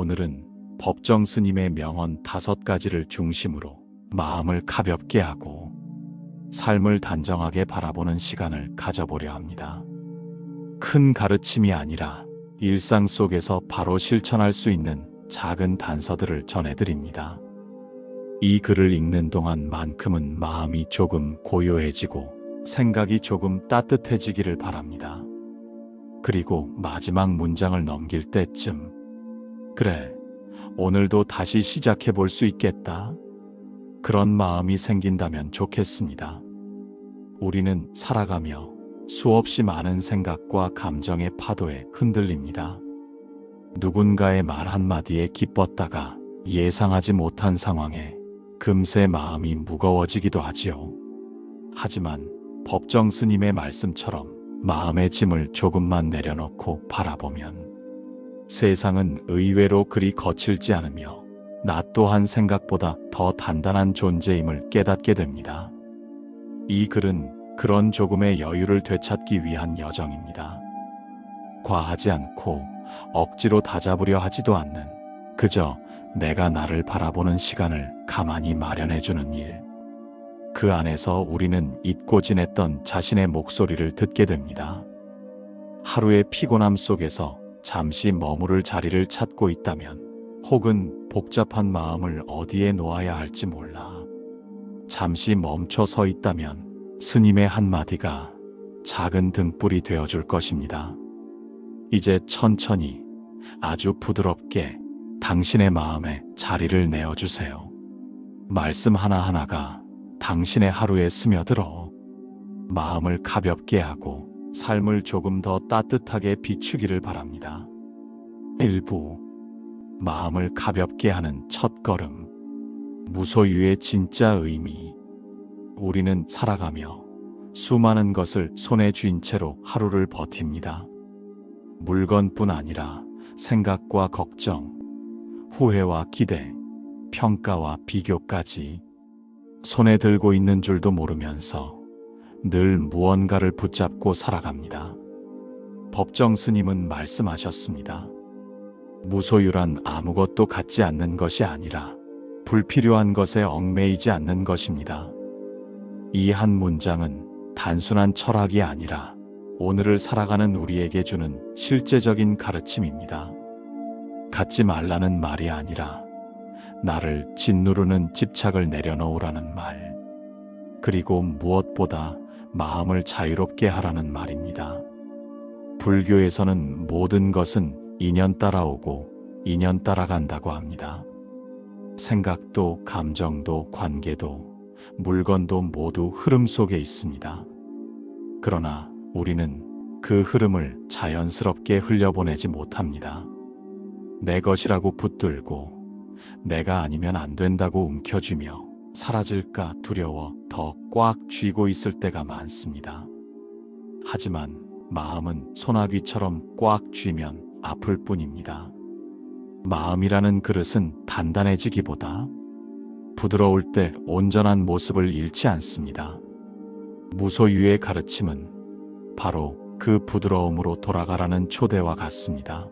오늘은 법정 스님의 명언 5가지를 중심으로 마음을 가볍게 하고 삶을 단정하게 바라보는 시간을 가져보려 합니다. 큰 가르침이 아니라 일상 속에서 바로 실천할 수 있는 작은 단서들을 전해드립니다. 이 글을 읽는 동안만큼은 마음이 조금 고요해지고 생각이 조금 따뜻해지기를 바랍니다. 그리고 마지막 문장을 넘길 때쯤, 그래, 오늘도 다시 시작해 볼 수 있겠다. 그런 마음이 생긴다면 좋겠습니다. 우리는 살아가며 수없이 많은 생각과 감정의 파도에 흔들립니다. 누군가의 말 한마디에 기뻤다가 예상하지 못한 상황에 금세 마음이 무거워지기도 하지요. 하지만 법정 스님의 말씀처럼 마음의 짐을 조금만 내려놓고 바라보면 세상은 의외로 그리 거칠지 않으며 나 또한 생각보다 더 단단한 존재임을 깨닫게 됩니다. 이 글은 그런 조금의 여유를 되찾기 위한 여정입니다. 과하지 않고 억지로 다잡으려 하지도 않는, 그저 내가 나를 바라보는 시간을 가만히 마련해주는 일. 그 안에서 우리는 잊고 지냈던 자신의 목소리를 듣게 됩니다. 하루의 피곤함 속에서 잠시 머무를 자리를 찾고 있다면, 혹은 복잡한 마음을 어디에 놓아야 할지 몰라 잠시 멈춰 서 있다면 스님의 한마디가 작은 등불이 되어줄 것입니다. 이제 천천히, 아주 부드럽게 당신의 마음에 자리를 내어주세요. 말씀 하나하나가 당신의 하루에 스며들어 마음을 가볍게 하고 삶을 조금 더 따뜻하게 비추기를 바랍니다. 1부, 마음을 가볍게 하는 첫걸음. 무소유의 진짜 의미. 우리는 살아가며 수많은 것을 손에 쥔 채로 하루를 버팁니다. 물건뿐 아니라 생각과 걱정, 후회와 기대, 평가와 비교까지 손에 들고 있는 줄도 모르면서 늘 무언가를 붙잡고 살아갑니다. 법정 스님은 말씀하셨습니다. 무소유란 아무것도 갖지 않는 것이 아니라 불필요한 것에 얽매이지 않는 것입니다. 이 한 문장은 단순한 철학이 아니라 오늘을 살아가는 우리에게 주는 실제적인 가르침입니다. 갖지 말라는 말이 아니라 나를 짓누르는 집착을 내려놓으라는 말, 그리고 무엇보다 마음을 자유롭게 하라는 말입니다. 불교에서는 모든 것은 인연 따라오고 인연 따라간다고 합니다. 생각도 감정도 관계도 물건도 모두 흐름 속에 있습니다. 그러나 우리는 그 흐름을 자연스럽게 흘려보내지 못합니다. 내 것이라고 붙들고 내가 아니면 안 된다고 움켜쥐며 사라질까 두려워 더 꽉 쥐고 있을 때가 많습니다. 하지만 마음은 소나기처럼 꽉 쥐면 아플 뿐입니다. 마음이라는 그릇은 단단해지기보다 부드러울 때 온전한 모습을 잃지 않습니다. 무소유의 가르침은 바로 그 부드러움으로 돌아가라는 초대와 같습니다.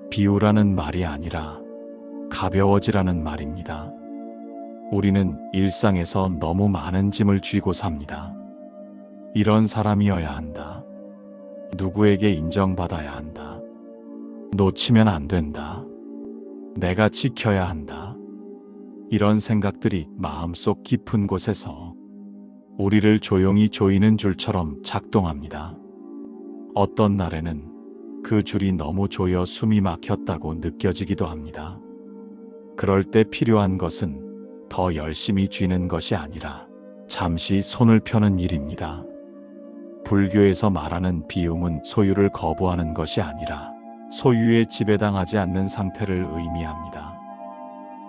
비우라는 말이 아니라 가벼워지라는 말입니다. 우리는 일상에서 너무 많은 짐을 쥐고 삽니다. 이런 사람이어야 한다. 누구에게 인정받아야 한다. 놓치면 안 된다. 내가 지켜야 한다. 이런 생각들이 마음속 깊은 곳에서 우리를 조용히 조이는 줄처럼 작동합니다. 어떤 날에는 그 줄이 너무 조여 숨이 막혔다고 느껴지기도 합니다. 그럴 때 필요한 것은 더 열심히 쥐는 것이 아니라 잠시 손을 펴는 일입니다. 불교에서 말하는 비움은 소유를 거부하는 것이 아니라 소유에 지배당하지 않는 상태를 의미합니다.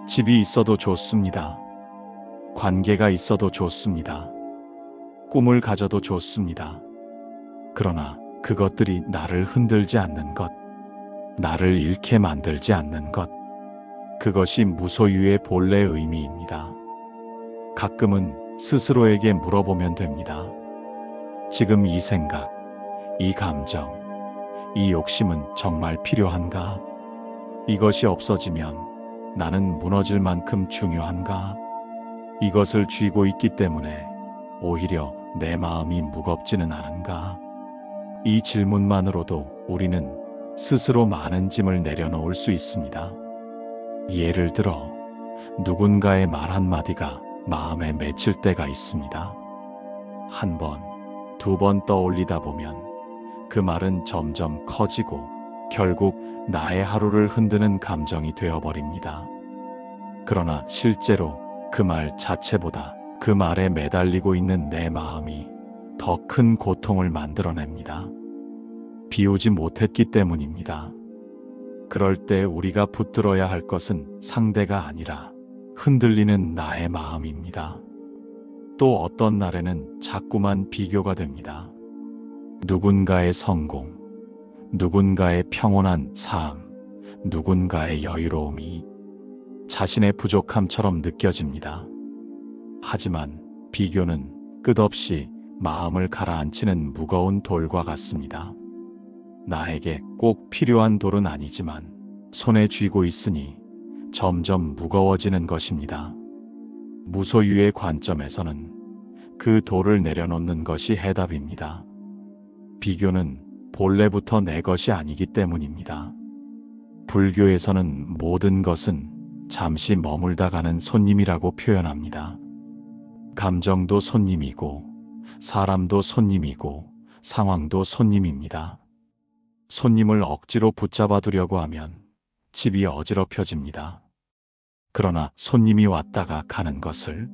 집이 있어도 좋습니다. 관계가 있어도 좋습니다. 꿈을 가져도 좋습니다. 그러나 그것들이 나를 흔들지 않는 것, 나를 잃게 만들지 않는 것, 그것이 무소유의 본래 의미입니다. 가끔은 스스로에게 물어보면 됩니다. 지금 이 생각, 이 감정, 이 욕심은 정말 필요한가? 이것이 없어지면 나는 무너질 만큼 중요한가? 이것을 쥐고 있기 때문에 오히려 내 마음이 무겁지는 않은가? 이 질문만으로도 우리는 스스로 많은 짐을 내려놓을 수 있습니다. 예를 들어 누군가의 말 한마디가 마음에 맺힐 때가 있습니다. 한 번, 두 번 떠올리다 보면 그 말은 점점 커지고 결국 나의 하루를 흔드는 감정이 되어버립니다. 그러나 실제로 그 말 자체보다 그 말에 매달리고 있는 내 마음이 더 큰 고통을 만들어냅니다. 비우지 못했기 때문입니다. 그럴 때 우리가 붙들어야 할 것은 상대가 아니라 흔들리는 나의 마음입니다. 또 어떤 날에는 자꾸만 비교가 됩니다. 누군가의 성공, 누군가의 평온한 삶, 누군가의 여유로움이 자신의 부족함처럼 느껴집니다. 하지만 비교는 끝없이 마음을 가라앉히는 무거운 돌과 같습니다. 나에게 꼭 필요한 돌은 아니지만 손에 쥐고 있으니 점점 무거워지는 것입니다. 무소유의 관점에서는 그 돌을 내려놓는 것이 해답입니다. 비교는 본래부터 내 것이 아니기 때문입니다. 불교에서는 모든 것은 잠시 머물다 가는 손님이라고 표현합니다. 감정도 손님이고, 사람도 손님이고, 상황도 손님입니다. 손님을 억지로 붙잡아 두려고 하면 집이 어지럽혀집니다. 그러나 손님이 왔다가 가는 것을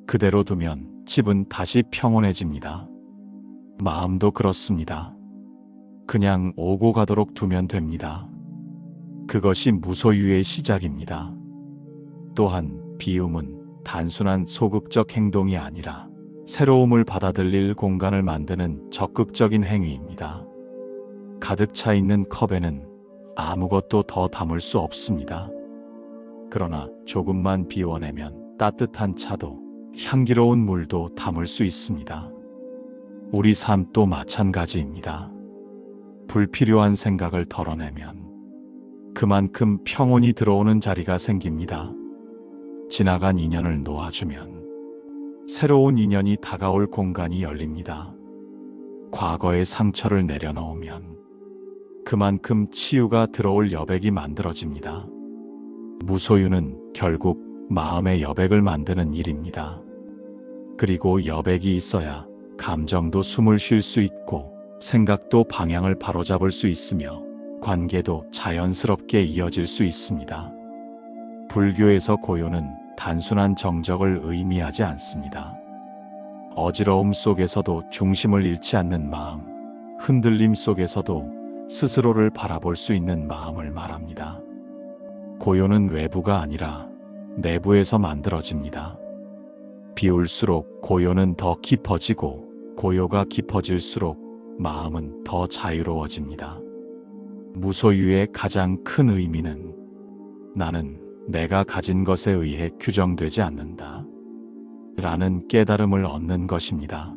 그대로 두면 집은 다시 평온해집니다. 마음도 그렇습니다. 그냥 오고 가도록 두면 됩니다. 그것이 무소유의 시작입니다. 또한 비움은 단순한 소극적 행동이 아니라 새로움을 받아들일 공간을 만드는 적극적인 행위입니다. 가득 차 있는 컵에는 아무것도 더 담을 수 없습니다. 그러나 조금만 비워내면 따뜻한 차도 향기로운 물도 담을 수 있습니다. 우리 삶도 마찬가지입니다. 불필요한 생각을 덜어내면 그만큼 평온이 들어오는 자리가 생깁니다. 지나간 인연을 놓아주면 새로운 인연이 다가올 공간이 열립니다. 과거의 상처를 내려놓으면 그만큼 치유가 들어올 여백이 만들어집니다. 무소유는 결국 마음의 여백을 만드는 일입니다. 그리고 여백이 있어야 감정도 숨을 쉴 수 있고 생각도 방향을 바로잡을 수 있으며 관계도 자연스럽게 이어질 수 있습니다. 불교에서 고요는 단순한 정적을 의미하지 않습니다. 어지러움 속에서도 중심을 잃지 않는 마음, 흔들림 속에서도 스스로를 바라볼 수 있는 마음을 말합니다. 고요는 외부가 아니라 내부에서 만들어집니다. 비울수록 고요는 더 깊어지고 고요가 깊어질수록 마음은 더 자유로워집니다. 무소유의 가장 큰 의미는 나는 내가 가진 것에 의해 규정되지 않는다 라는 깨달음을 얻는 것입니다.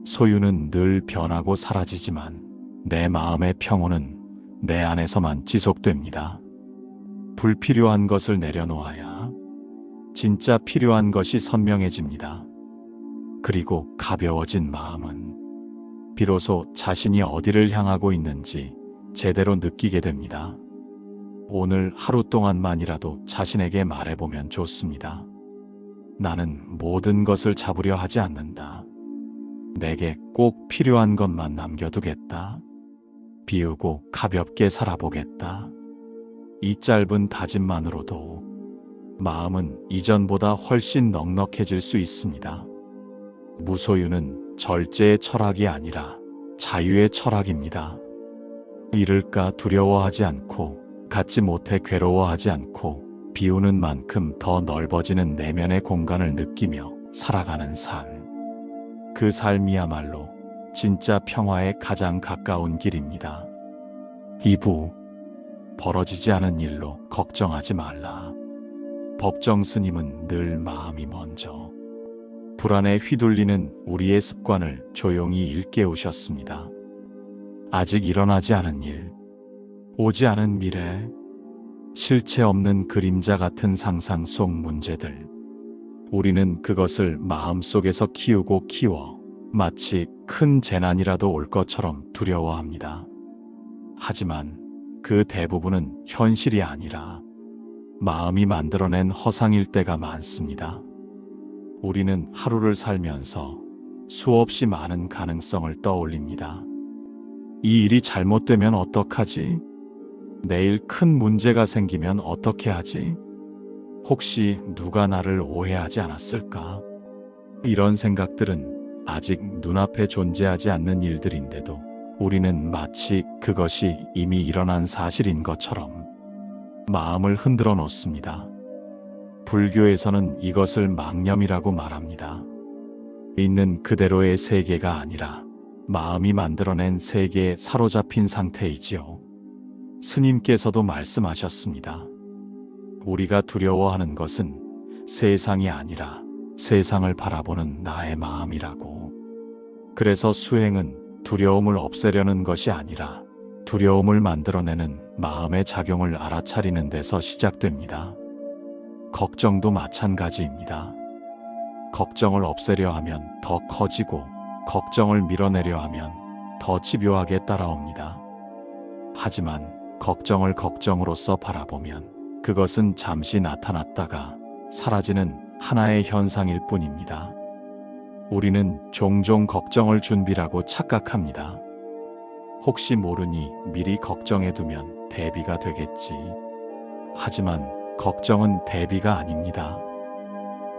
소유는 늘 변하고 사라지지만 내 마음의 평온은 내 안에서만 지속됩니다. 불필요한 것을 내려놓아야 진짜 필요한 것이 선명해집니다. 그리고 가벼워진 마음은 비로소 자신이 어디를 향하고 있는지 제대로 느끼게 됩니다. 오늘 하루 동안만이라도 자신에게 말해보면 좋습니다. 나는 모든 것을 잡으려 하지 않는다. 내게 꼭 필요한 것만 남겨두겠다. 비우고 가볍게 살아보겠다. 이 짧은 다짐만으로도 마음은 이전보다 훨씬 넉넉해질 수 있습니다. 무소유는 절제의 철학이 아니라 자유의 철학입니다. 잃을까 두려워하지 않고 갖지 못해 괴로워하지 않고 비우는 만큼 더 넓어지는 내면의 공간을 느끼며 살아가는 삶. 그 삶이야말로 진짜 평화에 가장 가까운 길입니다. 2부 벌어지지 않은 일로 걱정하지 말라. 법정 스님은 늘 마음이 먼저. 불안에 휘둘리는 우리의 습관을 조용히 일깨우셨습니다. 아직 일어나지 않은 일, 오지 않은 미래, 실체 없는 그림자 같은 상상 속 문제들. 우리는 그것을 마음속에서 키우고 키워 마치 큰 재난이라도 올 것처럼 두려워합니다. 하지만 그 대부분은 현실이 아니라 마음이 만들어낸 허상일 때가 많습니다. 우리는 하루를 살면서 수없이 많은 가능성을 떠올립니다. 이 일이 잘못되면 어떡하지? 내일 큰 문제가 생기면 어떻게 하지? 혹시 누가 나를 오해하지 않았을까? 이런 생각들은 아직 눈앞에 존재하지 않는 일들인데도 우리는 마치 그것이 이미 일어난 사실인 것처럼 마음을 흔들어 놓습니다. 불교에서는 이것을 망념이라고 말합니다. 있는 그대로의 세계가 아니라 마음이 만들어낸 세계에 사로잡힌 상태이지요. 스님께서도 말씀하셨습니다. 우리가 두려워하는 것은 세상이 아니라 세상을 바라보는 나의 마음이라고. 그래서 수행은 두려움을 없애려는 것이 아니라 두려움을 만들어내는 마음의 작용을 알아차리는 데서 시작됩니다. 걱정도 마찬가지입니다. 걱정을 없애려 하면 더 커지고 걱정을 밀어내려 하면 더 집요하게 따라옵니다. 하지만 걱정을 걱정으로서 바라보면 그것은 잠시 나타났다가 사라지는 하나의 현상일 뿐입니다. 우리는 종종 걱정을 준비라고 착각합니다. 혹시 모르니 미리 걱정해두면 대비가 되겠지. 하지만 걱정은 대비가 아닙니다.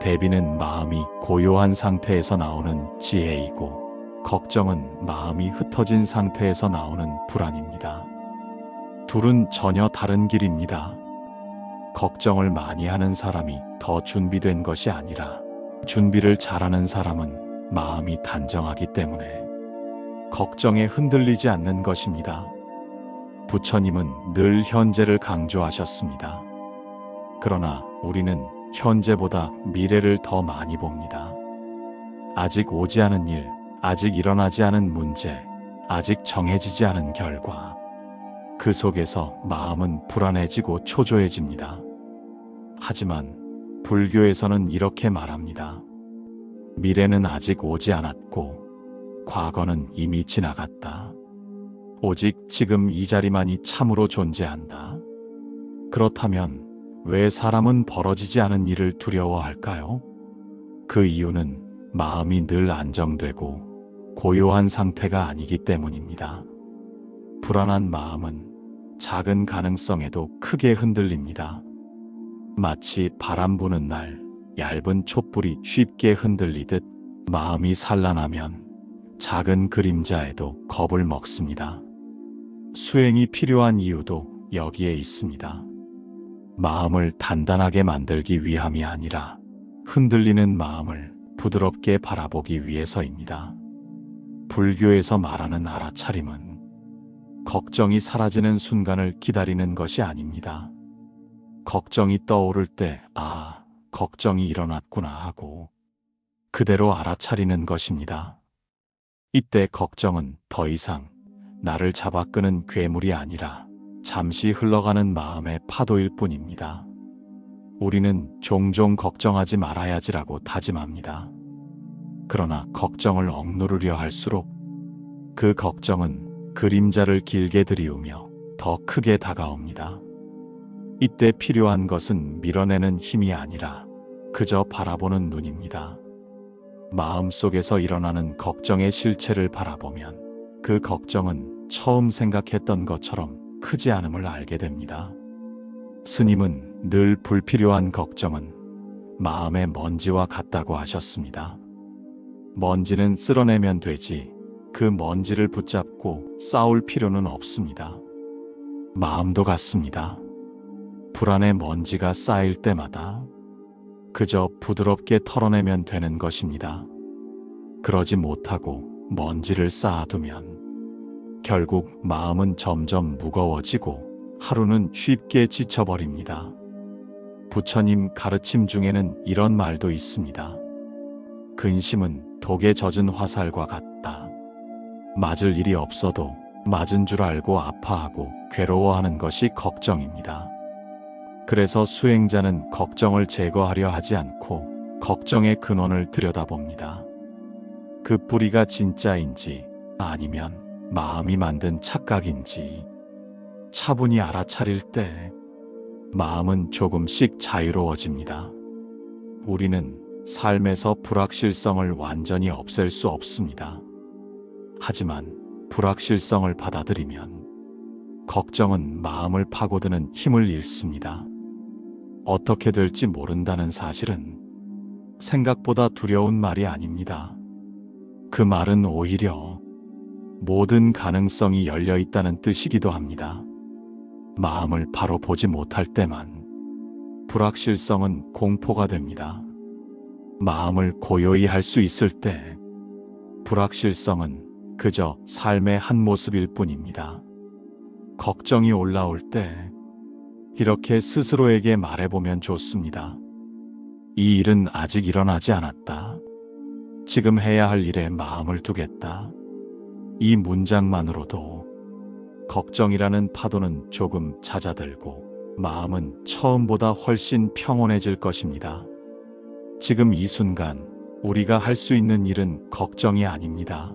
대비는 마음이 고요한 상태에서 나오는 지혜이고, 걱정은 마음이 흩어진 상태에서 나오는 불안입니다. 둘은 전혀 다른 길입니다. 걱정을 많이 하는 사람이 더 준비된 것이 아니라 준비를 잘하는 사람은 마음이 단정하기 때문에 걱정에 흔들리지 않는 것입니다. 부처님은 늘 현재를 강조하셨습니다. 그러나 우리는 현재보다 미래를 더 많이 봅니다. 아직 오지 않은 일, 아직 일어나지 않은 문제, 아직 정해지지 않은 결과. 그 속에서 마음은 불안해지고 초조해집니다. 하지만 불교에서는 이렇게 말합니다. 미래는 아직 오지 않았고 과거는 이미 지나갔다. 오직 지금 이 자리만이 참으로 존재한다. 그렇다면 왜 사람은 벌어지지 않은 일을 두려워할까요? 그 이유는 마음이 늘 안정되고 고요한 상태가 아니기 때문입니다. 불안한 마음은 작은 가능성에도 크게 흔들립니다. 마치 바람 부는 날 얇은 촛불이 쉽게 흔들리듯 마음이 산란하면 작은 그림자에도 겁을 먹습니다. 수행이 필요한 이유도 여기에 있습니다. 마음을 단단하게 만들기 위함이 아니라 흔들리는 마음을 부드럽게 바라보기 위해서입니다. 불교에서 말하는 알아차림은 걱정이 사라지는 순간을 기다리는 것이 아닙니다. 걱정이 떠오를 때, 아, 걱정이 일어났구나 하고 그대로 알아차리는 것입니다. 이때 걱정은 더 이상 나를 잡아끄는 괴물이 아니라 잠시 흘러가는 마음의 파도일 뿐입니다. 우리는 종종 걱정하지 말아야지라고 다짐합니다. 그러나 걱정을 억누르려 할수록 그 걱정은 그림자를 길게 들이우며 더 크게 다가옵니다. 이때 필요한 것은 밀어내는 힘이 아니라 그저 바라보는 눈입니다. 마음속에서 일어나는 걱정의 실체를 바라보면 그 걱정은 처음 생각했던 것처럼 크지 않음을 알게 됩니다. 스님은 늘 불필요한 걱정은 마음의 먼지와 같다고 하셨습니다. 먼지는 쓸어내면 되지 그 먼지를 붙잡고 싸울 필요는 없습니다. 마음도 같습니다. 불안의 먼지가 쌓일 때마다 그저 부드럽게 털어내면 되는 것입니다. 그러지 못하고 먼지를 쌓아두면 결국 마음은 점점 무거워지고 하루는 쉽게 지쳐버립니다. 부처님 가르침 중에는 이런 말도 있습니다. 근심은 독에 젖은 화살과 같다. 맞을 일이 없어도 맞은 줄 알고 아파하고 괴로워하는 것이 걱정입니다. 그래서 수행자는 걱정을 제거하려 하지 않고 걱정의 근원을 들여다봅니다. 그 뿌리가 진짜인지 아니면 마음이 만든 착각인지 차분히 알아차릴 때 마음은 조금씩 자유로워집니다. 우리는 삶에서 불확실성을 완전히 없앨 수 없습니다. 하지만 불확실성을 받아들이면 걱정은 마음을 파고드는 힘을 잃습니다. 어떻게 될지 모른다는 사실은 생각보다 두려운 말이 아닙니다. 그 말은 오히려 모든 가능성이 열려 있다는 뜻이기도 합니다. 마음을 바로 보지 못할 때만 불확실성은 공포가 됩니다. 마음을 고요히 할 수 있을 때 불확실성은 그저 삶의 한 모습일 뿐입니다. 걱정이 올라올 때 이렇게 스스로에게 말해보면 좋습니다. 이 일은 아직 일어나지 않았다. 지금 해야 할 일에 마음을 두겠다. 이 문장만으로도 걱정이라는 파도는 조금 잦아들고 마음은 처음보다 훨씬 평온해질 것입니다. 지금 이 순간 우리가 할 수 있는 일은 걱정이 아닙니다.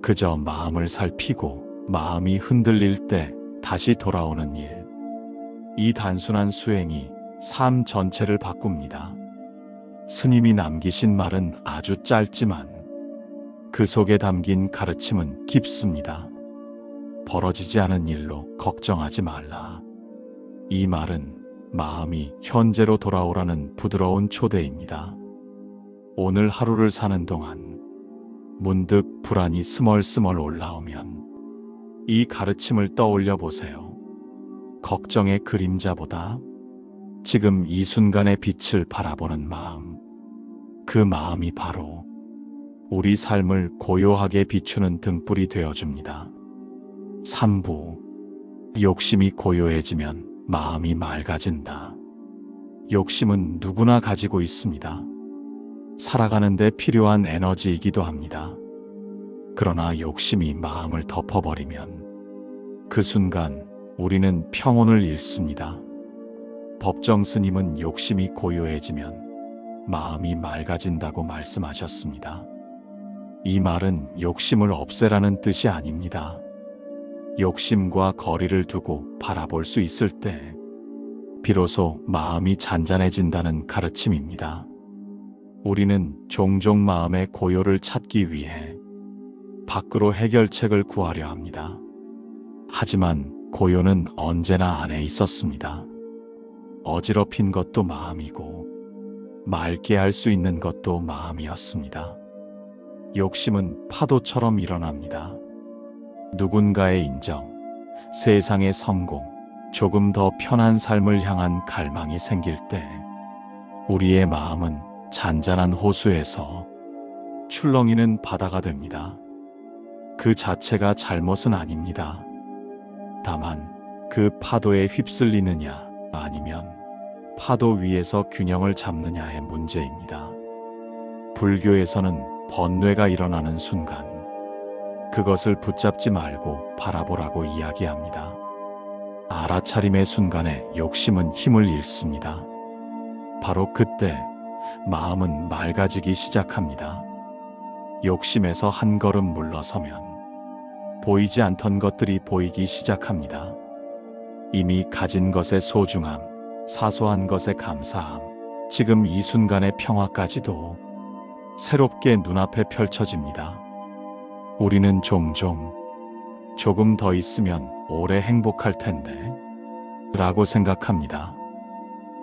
그저 마음을 살피고 마음이 흔들릴 때 다시 돌아오는 일. 이 단순한 수행이 삶 전체를 바꿉니다. 스님이 남기신 말은 아주 짧지만 그 속에 담긴 가르침은 깊습니다. 벌어지지 않은 일로 걱정하지 말라. 이 말은 마음이 현재로 돌아오라는 부드러운 초대입니다. 오늘 하루를 사는 동안 문득 불안이 스멀스멀 올라오면 이 가르침을 떠올려 보세요. 걱정의 그림자보다 지금 이 순간의 빛을 바라보는 마음, 그 마음이 바로 우리 삶을 고요하게 비추는 등불이 되어줍니다. 3부. 욕심이 고요해지면 마음이 맑아진다. 욕심은 누구나 가지고 있습니다. 살아가는 데 필요한 에너지이기도 합니다. 그러나 욕심이 마음을 덮어버리면 그 순간 우리는 평온을 잃습니다. 법정 스님은 욕심이 고요해지면 마음이 맑아진다고 말씀하셨습니다. 이 말은 욕심을 없애라는 뜻이 아닙니다. 욕심과 거리를 두고 바라볼 수 있을 때 비로소 마음이 잔잔해진다는 가르침입니다. 우리는 종종 마음의 고요를 찾기 위해 밖으로 해결책을 구하려 합니다. 하지만 고요는 언제나 안에 있었습니다. 어지럽힌 것도 마음이고 맑게 할 수 있는 것도 마음이었습니다. 욕심은 파도처럼 일어납니다. 누군가의 인정, 세상의 성공, 조금 더 편한 삶을 향한 갈망이 생길 때 우리의 마음은 잔잔한 호수에서 출렁이는 바다가 됩니다. 그 자체가 잘못은 아닙니다. 다만 그 파도에 휩쓸리느냐 아니면 파도 위에서 균형을 잡느냐의 문제입니다. 불교에서는 번뇌가 일어나는 순간 그것을 붙잡지 말고 바라보라고 이야기합니다. 알아차림의 순간에 욕심은 힘을 잃습니다. 바로 그때 마음은 맑아지기 시작합니다. 욕심에서 한 걸음 물러서면 보이지 않던 것들이 보이기 시작합니다. 이미 가진 것의 소중함, 사소한 것의 감사함, 지금 이 순간의 평화까지도 새롭게 눈앞에 펼쳐집니다. 우리는 종종 조금 더 있으면 오래 행복할 텐데 라고 생각합니다.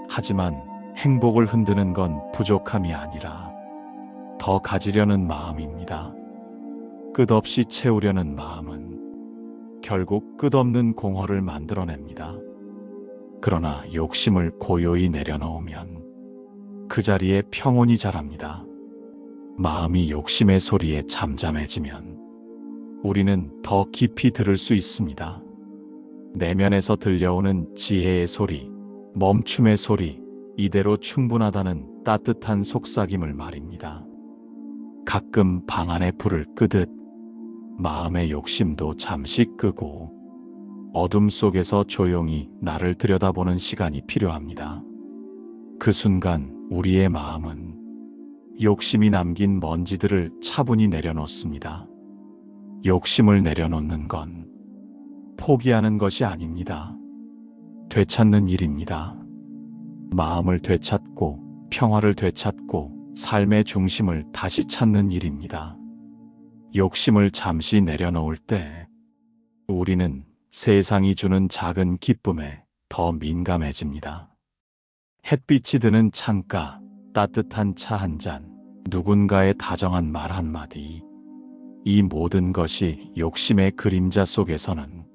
하지만 행복을 흔드는 건 부족함이 아니라 더 가지려는 마음입니다. 끝없이 채우려는 마음은 결국 끝없는 공허를 만들어냅니다. 그러나 욕심을 고요히 내려놓으면 그 자리에 평온이 자랍니다. 마음이 욕심의 소리에 잠잠해지면 우리는 더 깊이 들을 수 있습니다. 내면에서 들려오는 지혜의 소리, 멈춤의 소리, 이대로 충분하다는 따뜻한 속삭임을 말입니다. 가끔 방 안에 불을 끄듯 마음의 욕심도 잠시 끄고 어둠 속에서 조용히 나를 들여다보는 시간이 필요합니다. 그 순간 우리의 마음은 욕심이 남긴 먼지들을 차분히 내려놓습니다. 욕심을 내려놓는 건 포기하는 것이 아닙니다. 되찾는 일입니다. 마음을 되찾고 평화를 되찾고 삶의 중심을 다시 찾는 일입니다. 욕심을 잠시 내려놓을 때 우리는 세상이 주는 작은 기쁨에 더 민감해집니다. 햇빛이 드는 창가, 따뜻한 차 한 잔, 누군가의 다정한 말 한마디. 이 모든 것이 욕심의 그림자 속에서는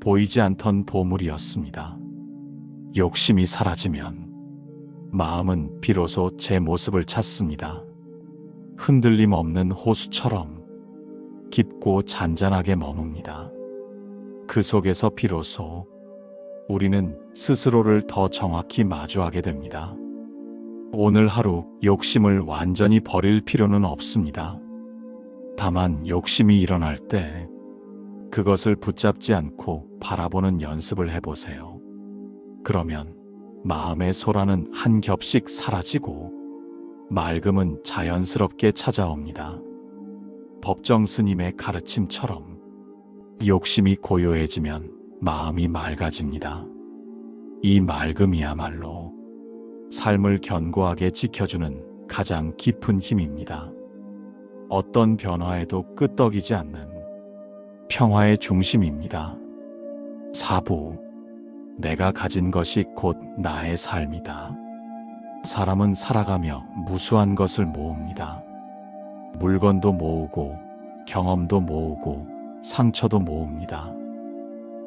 보이지 않던 보물이었습니다. 욕심이 사라지면 마음은 비로소 제 모습을 찾습니다. 흔들림 없는 호수처럼 깊고 잔잔하게 머뭅니다. 그 속에서 비로소 우리는 스스로를 더 정확히 마주하게 됩니다. 오늘 하루 욕심을 완전히 버릴 필요는 없습니다. 다만 욕심이 일어날 때 그것을 붙잡지 않고 바라보는 연습을 해보세요. 그러면 마음의 소라는 한 겹씩 사라지고 맑음은 자연스럽게 찾아옵니다. 법정 스님의 가르침처럼 욕심이 고요해지면 마음이 맑아집니다. 이 맑음이야말로 삶을 견고하게 지켜주는 가장 깊은 힘입니다. 어떤 변화에도 끄떡이지 않는 평화의 중심입니다. 4부. 내가 가진 것이 곧 나의 삶이다. 사람은 살아가며 무수한 것을 모읍니다. 물건도 모으고 경험도 모으고 상처도 모읍니다.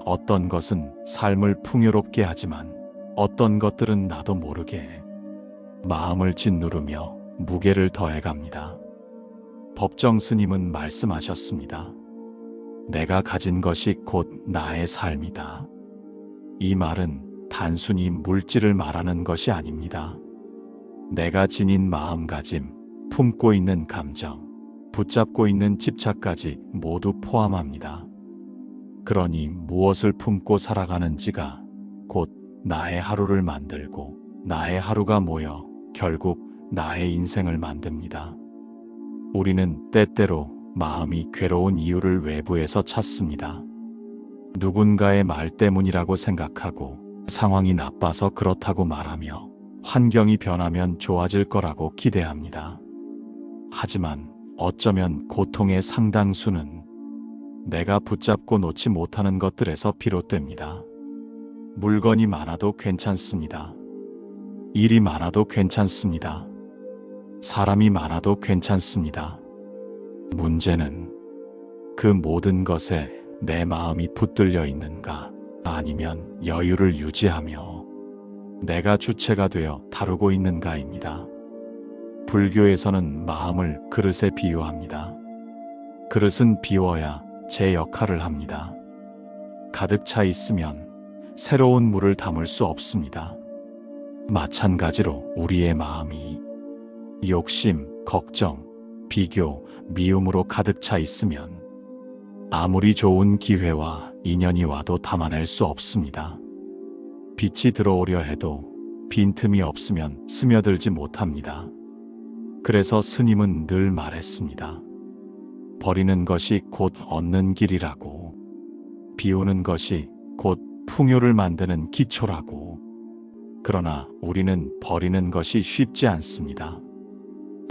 어떤 것은 삶을 풍요롭게 하지만 어떤 것들은 나도 모르게 마음을 짓누르며 무게를 더해갑니다. 법정 스님은 말씀하셨습니다. 내가 가진 것이 곧 나의 삶이다. 이 말은 단순히 물질을 말하는 것이 아닙니다. 내가 지닌 마음가짐, 품고 있는 감정, 붙잡고 있는 집착까지 모두 포함합니다. 그러니 무엇을 품고 살아가는지가 곧 나의 하루를 만들고 나의 하루가 모여 결국 나의 인생을 만듭니다. 우리는 때때로 마음이 괴로운 이유를 외부에서 찾습니다. 누군가의 말 때문이라고 생각하고 상황이 나빠서 그렇다고 말하며 환경이 변하면 좋아질 거라고 기대합니다. 하지만 어쩌면 고통의 상당수는 내가 붙잡고 놓지 못하는 것들에서 비롯됩니다. 물건이 많아도 괜찮습니다. 일이 많아도 괜찮습니다. 사람이 많아도 괜찮습니다. 문제는 그 모든 것에 내 마음이 붙들려 있는가, 아니면 여유를 유지하며 내가 주체가 되어 다루고 있는가입니다. 불교에서는 마음을 그릇에 비유합니다. 그릇은 비워야 제 역할을 합니다. 가득 차 있으면 새로운 물을 담을 수 없습니다. 마찬가지로 우리의 마음이 욕심, 걱정, 비교, 미움으로 가득 차 있으면 아무리 좋은 기회와 인연이 와도 담아낼 수 없습니다. 빛이 들어오려 해도 빈틈이 없으면 스며들지 못합니다. 그래서 스님은 늘 말했습니다. 버리는 것이 곧 얻는 길이라고, 비우는 것이 곧 풍요를 만드는 기초라고. 그러나 우리는 버리는 것이 쉽지 않습니다.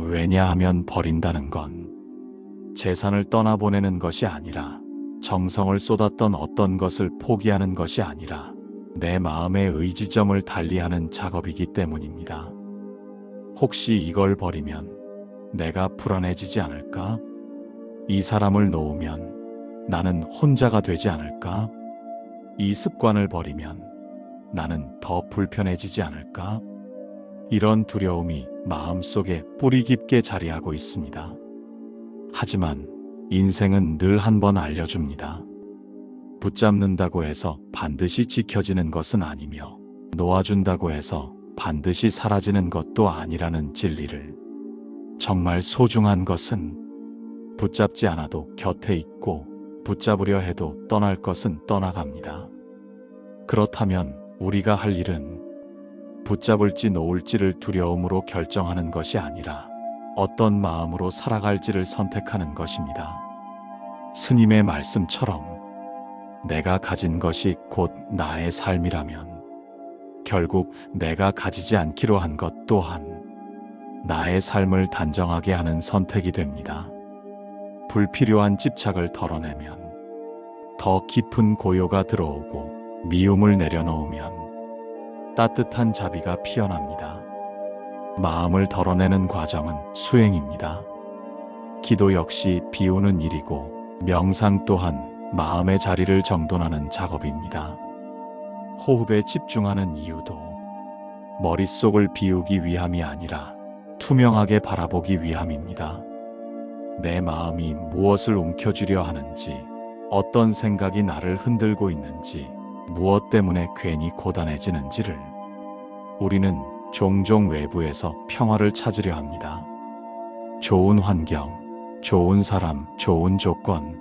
왜냐하면 버린다는 건 재산을 떠나보내는 것이 아니라, 정성을 쏟았던 어떤 것을 포기하는 것이 아니라 내 마음의 의지점을 달리하는 작업이기 때문입니다. 혹시 이걸 버리면 내가 불안해지지 않을까? 이 사람을 놓으면 나는 혼자가 되지 않을까? 이 습관을 버리면 나는 더 불편해지지 않을까? 이런 두려움이 마음속에 뿌리 깊게 자리하고 있습니다. 하지만 인생은 늘 한 번 알려줍니다. 붙잡는다고 해서 반드시 지켜지는 것은 아니며, 놓아준다고 해서 반드시 사라지는 것도 아니라는 진리를. 정말 소중한 것은 붙잡지 않아도 곁에 있고 붙잡으려 해도 떠날 것은 떠나갑니다. 그렇다면 우리가 할 일은 붙잡을지 놓을지를 두려움으로 결정하는 것이 아니라 어떤 마음으로 살아갈지를 선택하는 것입니다. 스님의 말씀처럼 내가 가진 것이 곧 나의 삶이라면 결국 내가 가지지 않기로 한 것 또한 나의 삶을 단정하게 하는 선택이 됩니다. 불필요한 집착을 덜어내면 더 깊은 고요가 들어오고 미움을 내려놓으면 따뜻한 자비가 피어납니다. 마음을 덜어내는 과정은 수행입니다. 기도 역시 비우는 일이고 명상 또한 마음의 자리를 정돈하는 작업입니다. 호흡에 집중하는 이유도 머릿속을 비우기 위함이 아니라 투명하게 바라보기 위함입니다. 내 마음이 무엇을 움켜쥐려 하는지, 어떤 생각이 나를 흔들고 있는지, 무엇 때문에 괜히 고단해지는지를 우리는 종종 외부에서 평화를 찾으려 합니다. 좋은 환경, 좋은 사람, 좋은 조건.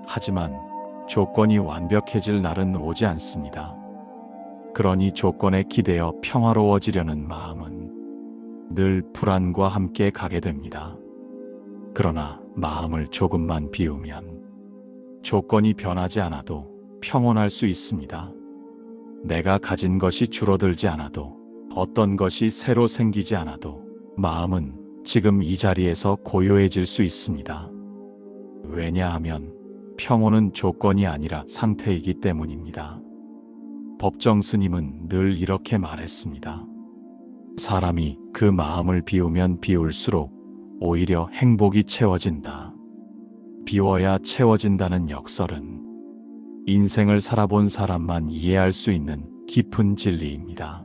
하지만 조건이 완벽해질 날은 오지 않습니다. 그러니 조건에 기대어 평화로워지려는 마음은 늘 불안과 함께 가게 됩니다. 그러나 마음을 조금만 비우면 조건이 변하지 않아도 평온할 수 있습니다. 내가 가진 것이 줄어들지 않아도, 어떤 것이 새로 생기지 않아도 마음은 지금 이 자리에서 고요해질 수 있습니다. 왜냐하면 평온은 조건이 아니라 상태이기 때문입니다. 법정 스님은 늘 이렇게 말했습니다. 사람이 그 마음을 비우면 비울수록 오히려 행복이 채워진다. 비워야 채워진다는 역설은 인생을 살아본 사람만 이해할 수 있는 깊은 진리입니다.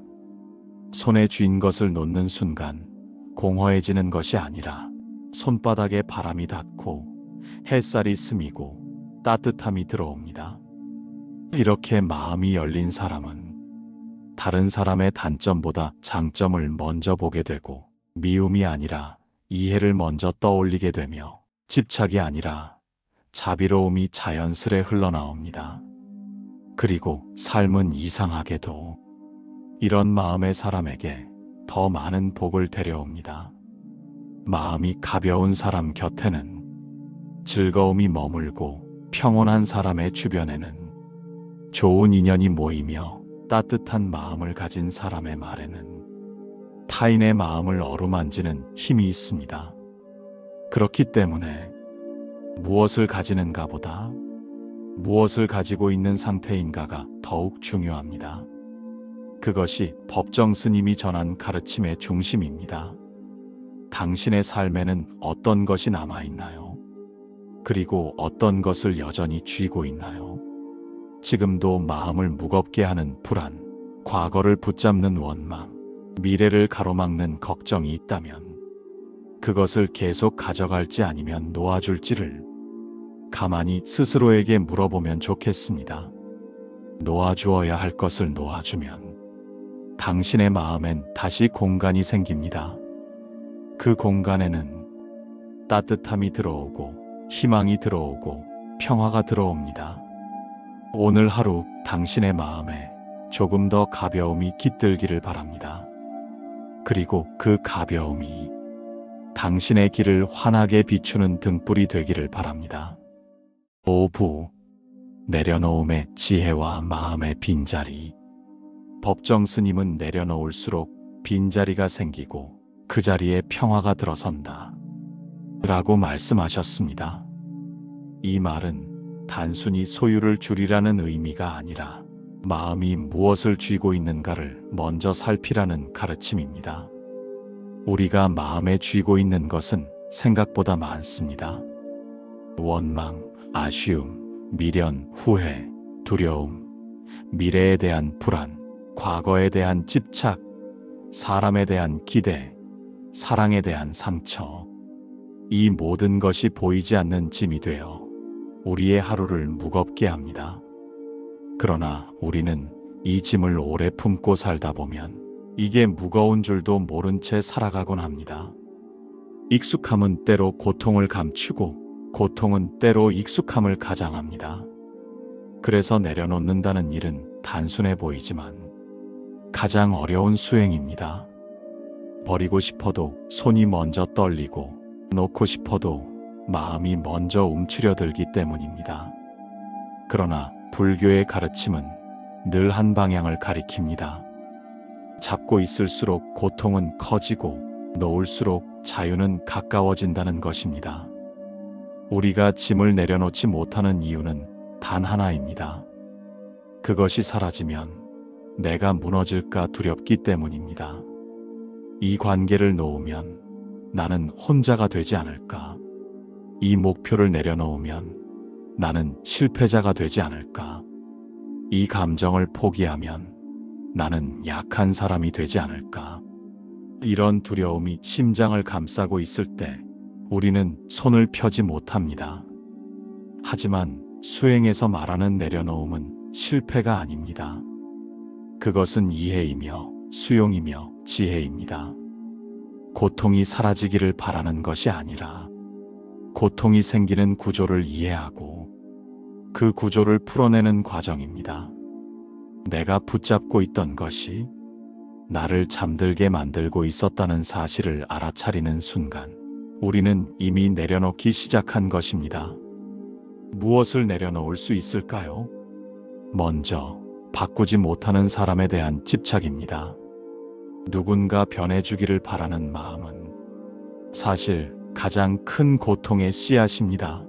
손에 쥔 것을 놓는 순간 공허해지는 것이 아니라 손바닥에 바람이 닿고 햇살이 스미고 따뜻함이 들어옵니다. 이렇게 마음이 열린 사람은 다른 사람의 단점보다 장점을 먼저 보게 되고 미움이 아니라 이해를 먼저 떠올리게 되며 집착이 아니라 자비로움이 자연스레 흘러나옵니다. 그리고 삶은 이상하게도 이런 마음의 사람에게 더 많은 복을 데려옵니다. 마음이 가벼운 사람 곁에는 즐거움이 머물고 평온한 사람의 주변에는 좋은 인연이 모이며 따뜻한 마음을 가진 사람의 말에는 타인의 마음을 어루만지는 힘이 있습니다. 그렇기 때문에 무엇을 가지는가보다 무엇을 가지고 있는 상태인가가 더욱 중요합니다. 그것이 법정 스님이 전한 가르침의 중심입니다. 당신의 삶에는 어떤 것이 남아있나요? 그리고 어떤 것을 여전히 쥐고 있나요? 지금도 마음을 무겁게 하는 불안, 과거를 붙잡는 원망, 미래를 가로막는 걱정이 있다면 그것을 계속 가져갈지 아니면 놓아줄지를 가만히 스스로에게 물어보면 좋겠습니다. 놓아주어야 할 것을 놓아주면 당신의 마음엔 다시 공간이 생깁니다. 그 공간에는 따뜻함이 들어오고 희망이 들어오고 평화가 들어옵니다. 오늘 하루 당신의 마음에 조금 더 가벼움이 깃들기를 바랍니다. 그리고 그 가벼움이 당신의 길을 환하게 비추는 등불이 되기를 바랍니다. 오부, 내려놓음의 지혜와 마음의 빈자리. 법정 스님은 내려놓을수록 빈자리가 생기고 그 자리에 평화가 들어선다 라고 말씀하셨습니다. 이 말은 단순히 소유를 줄이라는 의미가 아니라 마음이 무엇을 쥐고 있는가를 먼저 살피라는 가르침입니다. 우리가 마음에 쥐고 있는 것은 생각보다 많습니다. 원망, 아쉬움, 미련, 후회, 두려움, 미래에 대한 불안, 과거에 대한 집착, 사람에 대한 기대, 사랑에 대한 상처. 이 모든 것이 보이지 않는 짐이 되어 우리의 하루를 무겁게 합니다. 그러나 우리는 이 짐을 오래 품고 살다 보면 이게 무거운 줄도 모른 채 살아가곤 합니다. 익숙함은 때로 고통을 감추고 고통은 때로 익숙함을 가장합니다. 그래서 내려놓는다는 일은 단순해 보이지만 가장 어려운 수행입니다. 버리고 싶어도 손이 먼저 떨리고 놓고 싶어도 마음이 먼저 움츠려들기 때문입니다. 그러나 불교의 가르침은 늘 한 방향을 가리킵니다. 잡고 있을수록 고통은 커지고 놓을수록 자유는 가까워진다는 것입니다. 우리가 짐을 내려놓지 못하는 이유는 단 하나입니다. 그것이 사라지면 내가 무너질까 두렵기 때문입니다. 이 관계를 놓으면 나는 혼자가 되지 않을까? 이 목표를 내려놓으면 나는 실패자가 되지 않을까? 이 감정을 포기하면 나는 약한 사람이 되지 않을까? 이런 두려움이 심장을 감싸고 있을 때 우리는 손을 펴지 못합니다. 하지만 수행에서 말하는 내려놓음은 실패가 아닙니다. 그것은 이해이며 수용이며 지혜입니다. 고통이 사라지기를 바라는 것이 아니라 고통이 생기는 구조를 이해하고 그 구조를 풀어내는 과정입니다. 내가 붙잡고 있던 것이 나를 잠들게 만들고 있었다는 사실을 알아차리는 순간 우리는 이미 내려놓기 시작한 것입니다. 무엇을 내려놓을 수 있을까요? 먼저 바꾸지 못하는 사람에 대한 집착입니다. 누군가 변해주기를 바라는 마음은 사실 가장 큰 고통의 씨앗입니다.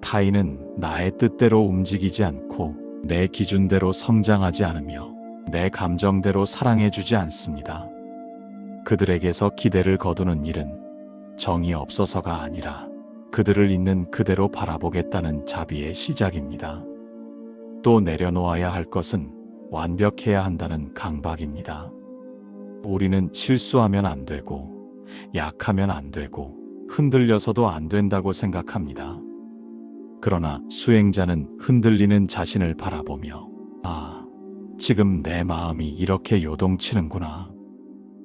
타인은 나의 뜻대로 움직이지 않고 내 기준대로 성장하지 않으며 내 감정대로 사랑해주지 않습니다. 그들에게서 기대를 거두는 일은 정이 없어서가 아니라 그들을 있는 그대로 바라보겠다는 자비의 시작입니다. 또 내려놓아야 할 것은 완벽해야 한다는 강박입니다. 우리는 실수하면 안 되고 약하면 안 되고 흔들려서도 안 된다고 생각합니다. 그러나 수행자는 흔들리는 자신을 바라보며 지금 내 마음이 이렇게 요동치는구나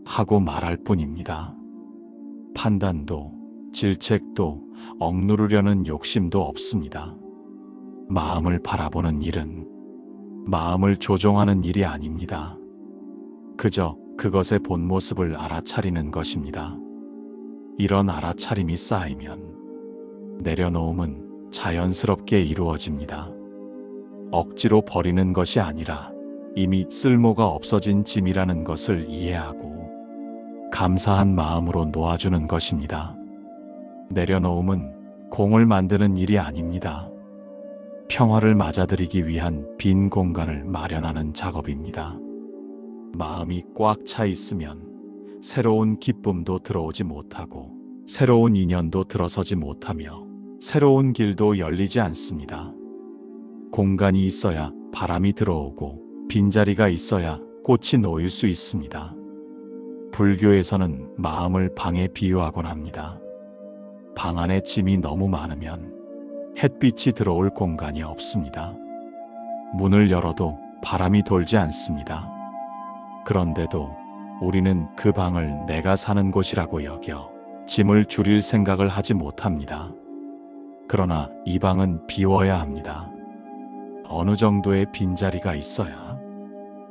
하고 말할 뿐입니다. 판단도 질책도 억누르려는 욕심도 없습니다. 마음을 바라보는 일은 마음을 조종하는 일이 아닙니다. 그저 그것의 본 모습을 알아차리는 것입니다. 이런 알아차림이 쌓이면 내려놓음은 자연스럽게 이루어집니다. 억지로 버리는 것이 아니라 이미 쓸모가 없어진 짐이라는 것을 이해하고 감사한 마음으로 놓아주는 것입니다. 내려놓음은 공을 만드는 일이 아닙니다. 평화를 맞아들이기 위한 빈 공간을 마련하는 작업입니다. 마음이 꽉 차 있으면 새로운 기쁨도 들어오지 못하고 새로운 인연도 들어서지 못하며 새로운 길도 열리지 않습니다. 공간이 있어야 바람이 들어오고 빈자리가 있어야 꽃이 놓일 수 있습니다. 불교에서는 마음을 방에 비유하곤 합니다. 방 안에 짐이 너무 많으면 햇빛이 들어올 공간이 없습니다. 문을 열어도 바람이 돌지 않습니다. 그런데도 우리는 그 방을 내가 사는 곳이라고 여겨 짐을 줄일 생각을 하지 못합니다. 그러나 이 방은 비워야 합니다. 어느 정도의 빈자리가 있어야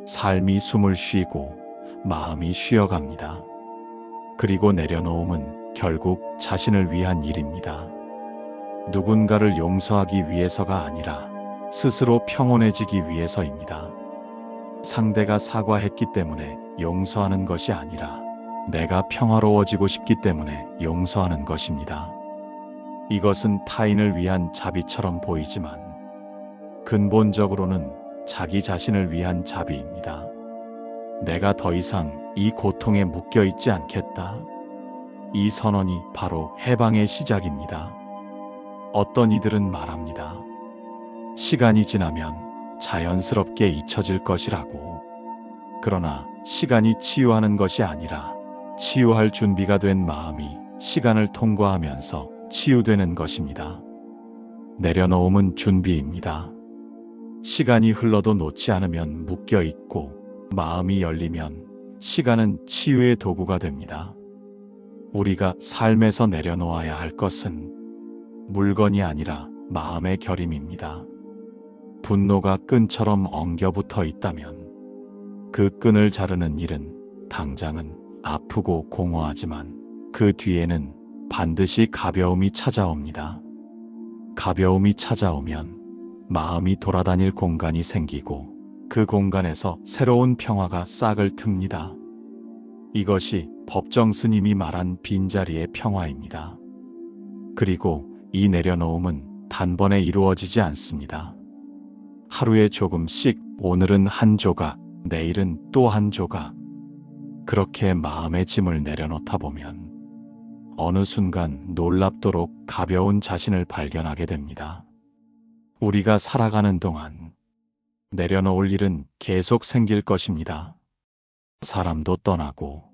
삶이 숨을 쉬고 마음이 쉬어갑니다. 그리고 내려놓음은 결국 자신을 위한 일입니다. 누군가를 용서하기 위해서가 아니라 스스로 평온해지기 위해서입니다. 상대가 사과했기 때문에 용서하는 것이 아니라 내가 평화로워지고 싶기 때문에 용서하는 것입니다. 이것은 타인을 위한 자비처럼 보이지만 근본적으로는 자기 자신을 위한 자비입니다. 내가 더 이상 이 고통에 묶여 있지 않겠다. 이 선언이 바로 해방의 시작입니다. 어떤 이들은 말합니다. 시간이 지나면 자연스럽게 잊혀질 것이라고. 그러나 시간이 치유하는 것이 아니라 치유할 준비가 된 마음이 시간을 통과하면서 치유되는 것입니다. 내려놓음은 준비입니다. 시간이 흘러도 놓지 않으면 묶여 있고 마음이 열리면 시간은 치유의 도구가 됩니다. 우리가 삶에서 내려놓아야 할 것은 물건이 아니라 마음의 결임입니다. 분노가 끈처럼 엉겨붙어 있다면 그 끈을 자르는 일은 당장은 아프고 공허하지만 그 뒤에는 반드시 가벼움이 찾아옵니다. 가벼움이 찾아오면 마음이 돌아다닐 공간이 생기고 그 공간에서 새로운 평화가 싹을 틉니다. 이것이 법정 스님이 말한 빈자리의 평화입니다. 그리고 이 내려놓음은 단번에 이루어지지 않습니다. 하루에 조금씩, 오늘은 한 조각, 내일은 또 한 조각. 그렇게 마음의 짐을 내려놓다 보면 어느 순간 놀랍도록 가벼운 자신을 발견하게 됩니다. 우리가 살아가는 동안 내려놓을 일은 계속 생길 것입니다. 사람도 떠나고,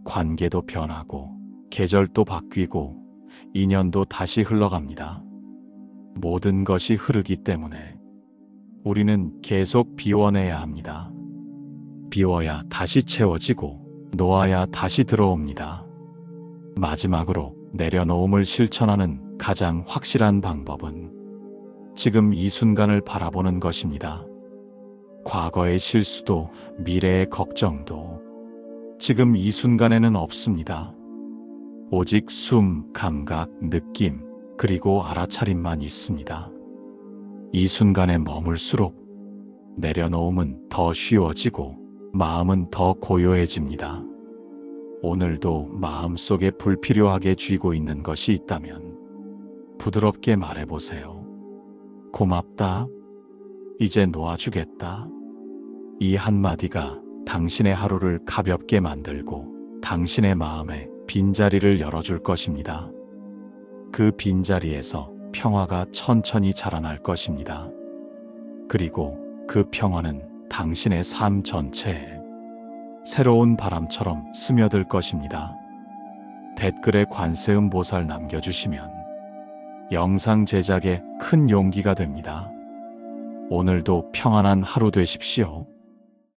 관계도 변하고, 계절도 바뀌고, 인연도 다시 흘러갑니다. 모든 것이 흐르기 때문에 우리는 계속 비워내야 합니다. 비워야 다시 채워지고, 놓아야 다시 들어옵니다. 마지막으로 내려놓음을 실천하는 가장 확실한 방법은 지금 이 순간을 바라보는 것입니다. 과거의 실수도 미래의 걱정도 지금 이 순간에는 없습니다. 오직 숨, 감각, 느낌, 그리고 알아차림만 있습니다. 이 순간에 머물수록 내려놓음은 더 쉬워지고 마음은 더 고요해집니다. 오늘도 마음속에 불필요하게 쥐고 있는 것이 있다면 부드럽게 말해보세요. 고맙다. 이제 놓아주겠다. 이 한마디가 당신의 하루를 가볍게 만들고 당신의 마음에 빈자리를 열어줄 것입니다. 그 빈자리에서 평화가 천천히 자라날 것입니다. 그리고 그 평화는 당신의 삶 전체에 새로운 바람처럼 스며들 것입니다. 댓글에 관세음 보살 남겨주시면 영상 제작에 큰 용기가 됩니다. 오늘도 평안한 하루 되십시오.